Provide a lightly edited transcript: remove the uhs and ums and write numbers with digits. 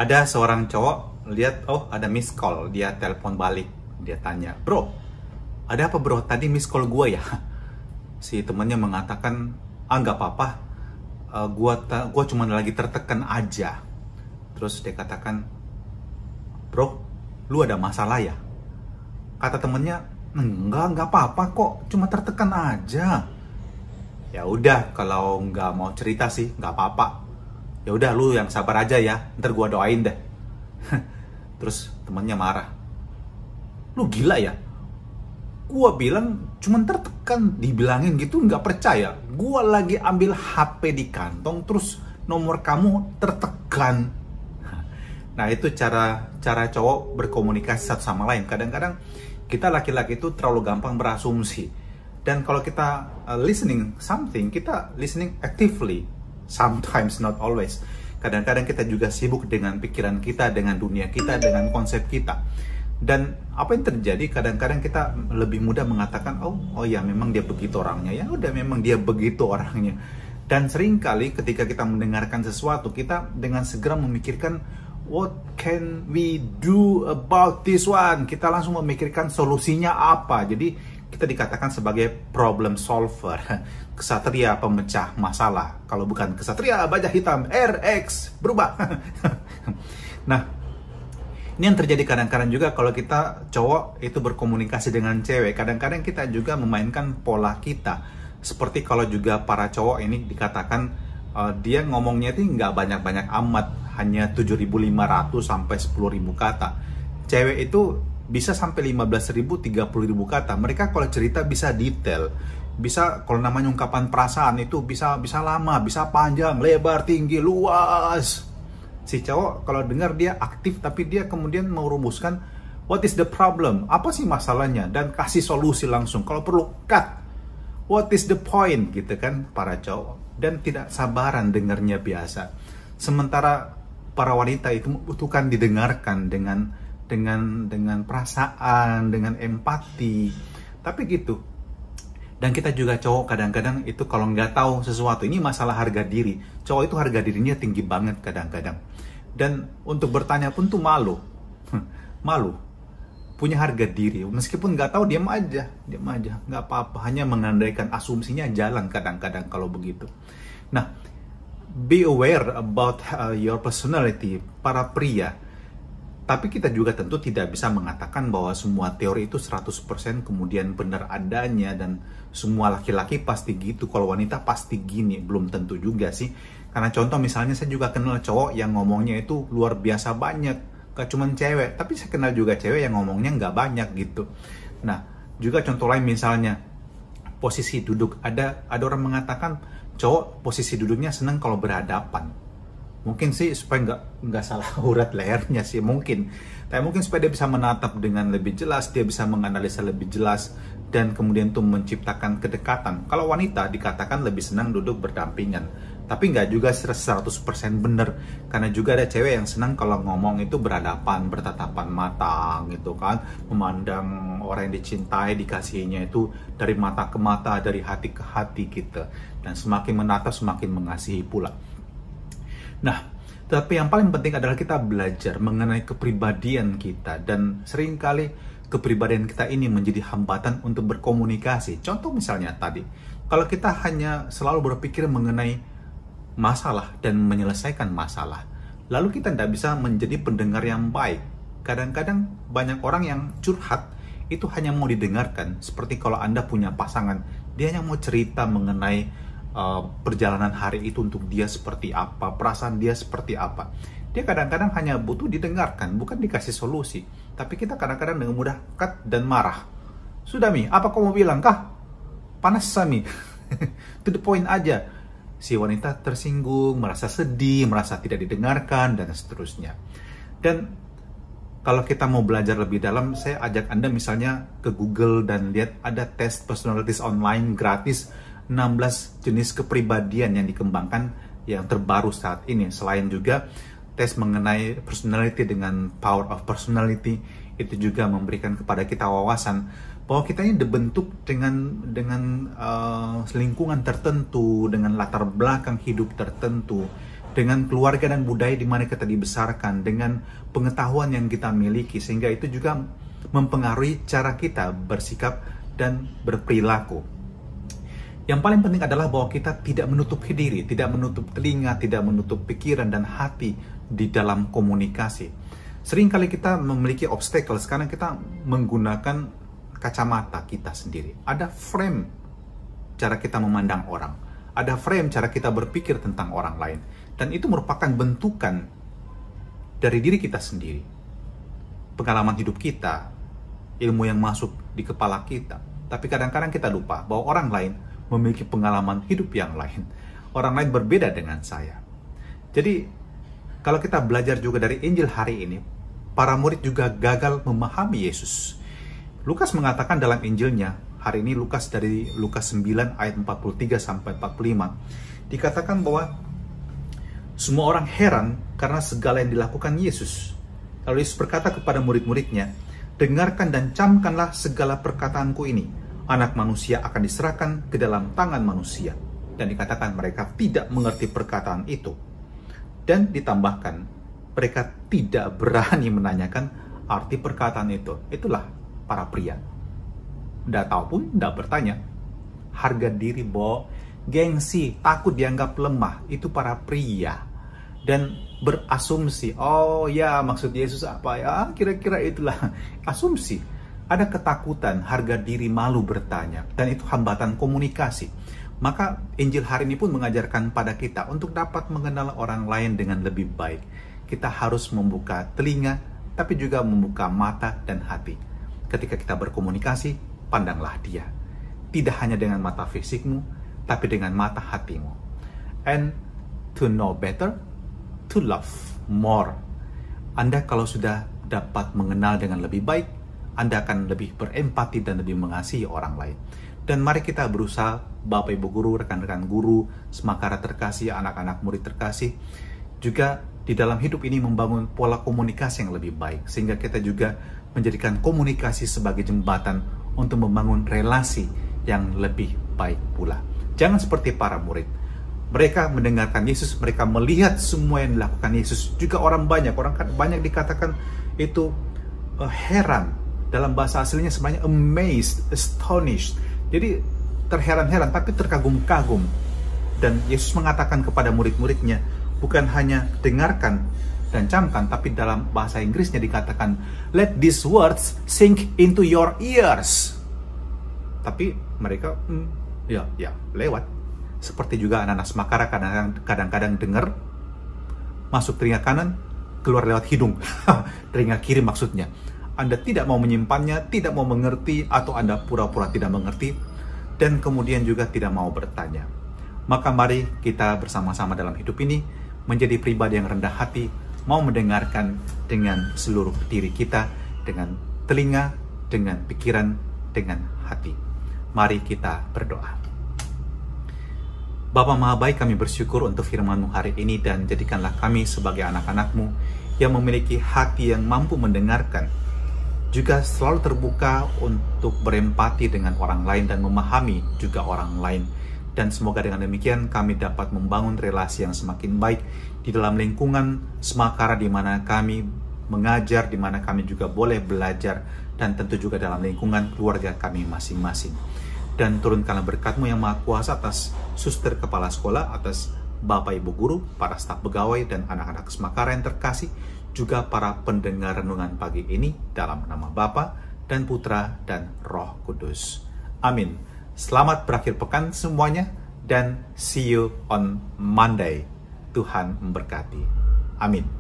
Ada seorang cowok lihat, oh ada miss call, dia telepon balik, dia tanya, bro, ada apa bro? Tadi miss call gue ya? Si temannya mengatakan, ah nggak apa-apa, gua cuma lagi tertekan aja. Terus dia katakan, bro, lu ada masalah ya? Kata temennya, nggak apa-apa kok, cuma tertekan aja. Ya udah, kalau nggak mau cerita sih nggak apa-apa. Ya udah, lu yang sabar aja ya, ntar gua doain deh. Terus temennya marah, lu gila ya? Gua bilang cuman tertekan, dibilangin gitu nggak percaya. Gua lagi ambil HP di kantong, terus nomor kamu tertekan. Nah itu cara cowok berkomunikasi satu sama lain. Kadang-kadang kita laki-laki itu terlalu gampang berasumsi. Dan kalau kita listening something, kita listening actively. Sometimes, not always. Kadang-kadang kita juga sibuk dengan pikiran kita, dengan dunia kita, dengan konsep kita. Dan apa yang terjadi, kadang-kadang kita lebih mudah mengatakan, oh ya memang dia begitu orangnya, ya udah memang dia begitu orangnya. Dan seringkali ketika kita mendengarkan sesuatu, kita dengan segera memikirkan, what can we do about this one? Kita langsung memikirkan solusinya apa. Jadi kita dikatakan sebagai problem solver, kesatria pemecah masalah. Kalau bukan kesatria baja hitam, RX berubah. Nah, ini yang terjadi kadang-kadang juga kalau kita cowok itu berkomunikasi dengan cewek. Kadang-kadang kita juga memainkan pola kita. Seperti kalau juga para cowok ini dikatakan dia ngomongnya itu nggak banyak-banyak amat, hanya 7.500 sampai 10.000 kata. Cewek itu bisa sampai 15.000, 30.000 kata. Mereka kalau cerita bisa detail, bisa kalau namanya ungkapan perasaan itu bisa lama, bisa panjang, lebar, tinggi, luas. Si cowok kalau dengar dia aktif, tapi dia kemudian mau rumuskan what is the problem, apa sih masalahnya, dan kasih solusi langsung. Kalau perlu cut, what is the point, gitu kan para cowok. Dan tidak sabaran dengarnya biasa. Sementara para wanita itu membutuhkan didengarkan dengan perasaan, dengan empati. Tapi gitu. Dan kita juga cowok kadang-kadang itu kalau nggak tahu sesuatu, ini masalah harga diri. Cowok itu harga dirinya tinggi banget kadang-kadang. Dan untuk bertanya pun tuh malu. Malu. Punya harga diri. Meskipun nggak tahu, diam aja. Nggak apa-apa. Hanya mengandaikan asumsinya jalan kadang-kadang kalau begitu. Nah, be aware about your personality, para pria. Tapi kita juga tentu tidak bisa mengatakan bahwa semua teori itu 100% kemudian benar adanya dan semua laki-laki pasti gitu, kalau wanita pasti gini. Belum tentu juga sih. Karena contoh misalnya saya juga kenal cowok yang ngomongnya itu luar biasa banyak. Gak cuma cewek, tapi saya kenal juga cewek yang ngomongnya nggak banyak gitu. Nah, juga contoh lain misalnya posisi duduk. Ada orang mengatakan cowok posisi duduknya senang kalau berhadapan. Mungkin sih supaya nggak salah urat lehernya sih mungkin. Tapi mungkin supaya dia bisa menatap dengan lebih jelas, dia bisa menganalisa lebih jelas, dan kemudian tuh menciptakan kedekatan. Kalau wanita dikatakan lebih senang duduk berdampingan. Tapi nggak juga 100% bener. Karena juga ada cewek yang senang kalau ngomong itu berhadapan, bertatapan mata gitu kan. Memandang orang yang dicintai, dikasihinya itu dari mata ke mata, dari hati ke hati gitu. Dan semakin menatap, semakin mengasihi pula. Nah, tapi yang paling penting adalah kita belajar mengenai kepribadian kita. Dan seringkali kepribadian kita ini menjadi hambatan untuk berkomunikasi. Contoh misalnya tadi, kalau kita hanya selalu berpikir mengenai masalah dan menyelesaikan masalah, lalu kita tidak bisa menjadi pendengar yang baik. Kadang-kadang banyak orang yang curhat itu hanya mau didengarkan. Seperti kalau Anda punya pasangan, dia hanya mau cerita mengenai perjalanan hari itu untuk dia seperti apa, perasaan dia seperti apa. Dia kadang-kadang hanya butuh didengarkan, bukan dikasih solusi. Tapi kita kadang-kadang dengan mudah cut dan marah. Sudah Mi, apa kamu bilang kah? Panas Sami. To the point aja. Si wanita tersinggung, merasa sedih, merasa tidak didengarkan, dan seterusnya. Dan kalau kita mau belajar lebih dalam, saya ajak Anda misalnya ke Google dan lihat ada tes personalities online gratis, 16 jenis kepribadian yang dikembangkan yang terbaru saat ini. Selain juga tes mengenai personality dengan power of personality, itu juga memberikan kepada kita wawasan bahwa kita ini dibentuk dengan lingkungan tertentu, dengan latar belakang hidup tertentu, dengan keluarga dan budaya di mana kita dibesarkan, dengan pengetahuan yang kita miliki, sehingga itu juga mempengaruhi cara kita bersikap dan berperilaku. Yang paling penting adalah bahwa kita tidak menutup diri, tidak menutup telinga, tidak menutup pikiran dan hati di dalam komunikasi. Seringkali kita memiliki obstacle, sekarang kita menggunakan kacamata kita sendiri. Ada frame cara kita memandang orang, ada frame cara kita berpikir tentang orang lain, dan itu merupakan bentukan dari diri kita sendiri, pengalaman hidup kita, ilmu yang masuk di kepala kita. Tapi kadang-kadang kita lupa bahwa orang lain memiliki pengalaman hidup yang lain, orang lain berbeda dengan saya. Jadi kalau kita belajar juga dari Injil hari ini, para murid juga gagal memahami Yesus. Lukas mengatakan dalam Injilnya, hari ini dari Lukas 9 ayat 43 sampai 45, dikatakan bahwa semua orang heran karena segala yang dilakukan Yesus. Lalu Yesus berkata kepada murid-muridnya, "Dengarkan dan camkanlah segala perkataanku ini. Anak manusia akan diserahkan ke dalam tangan manusia." Dan dikatakan mereka tidak mengerti perkataan itu. Dan ditambahkan, mereka tidak berani menanyakan arti perkataan itu. Itulah para pria. Tidak tahu pun tidak bertanya. Harga diri, gengsi, takut dianggap lemah, itu para pria. Dan berasumsi, oh ya maksud Yesus apa ya, kira-kira itulah. Asumsi. Ada ketakutan, harga diri, malu bertanya. Dan itu hambatan komunikasi. Maka Injil hari ini pun mengajarkan pada kita untuk dapat mengenal orang lain dengan lebih baik. Kita harus membuka telinga, tapi juga membuka mata dan hati. Ketika kita berkomunikasi, pandanglah dia. Tidak hanya dengan mata fisikmu, tapi dengan mata hatimu. And to know better, to love more. Anda kalau sudah dapat mengenal dengan lebih baik, Anda akan lebih berempati dan lebih mengasihi orang lain. Dan mari kita berusaha, Bapak Ibu Guru, rekan-rekan guru, semakara terkasih, anak-anak murid terkasih, juga di dalam hidup ini membangun pola komunikasi yang lebih baik, sehingga kita juga menjadikan komunikasi sebagai jembatan untuk membangun relasi yang lebih baik pula. Jangan seperti para murid. Mereka mendengarkan Yesus, mereka melihat semua yang dilakukan Yesus. Juga orang banyak dikatakan itu heran. Dalam bahasa aslinya sebenarnya amazed, astonished. Jadi terheran-heran, tapi terkagum-kagum. Dan Yesus mengatakan kepada murid-muridnya, bukan hanya dengarkan dan camkan, tapi dalam bahasa Inggrisnya dikatakan, let these words sink into your ears. Tapi mereka, ya lewat. Seperti juga anak-anak semakara kadang-kadang dengar, masuk telinga kanan, keluar lewat hidung. Telinga kiri maksudnya. Anda tidak mau menyimpannya, tidak mau mengerti, atau Anda pura-pura tidak mengerti, dan kemudian juga tidak mau bertanya. Maka mari kita bersama-sama dalam hidup ini menjadi pribadi yang rendah hati, mau mendengarkan dengan seluruh diri kita, dengan telinga, dengan pikiran, dengan hati. Mari kita berdoa. Bapa Maha Baik, kami bersyukur untuk firman-Mu hari ini, dan jadikanlah kami sebagai anak-anak-Mu yang memiliki hati yang mampu mendengarkan, juga selalu terbuka untuk berempati dengan orang lain dan memahami juga orang lain. Dan semoga dengan demikian kami dapat membangun relasi yang semakin baik di dalam lingkungan semakara, di mana kami mengajar, di mana kami juga boleh belajar, dan tentu juga dalam lingkungan keluarga kami masing-masing. Dan turunkanlah berkat-Mu yang Maha Kuasa atas suster kepala sekolah, atas Bapak Ibu Guru, para staf pegawai, dan anak-anak semakara yang terkasih, juga para pendengar renungan pagi ini, dalam nama Bapa dan Putra dan Roh Kudus. Amin. Selamat berakhir pekan semuanya, dan see you on Monday. Tuhan memberkati. Amin.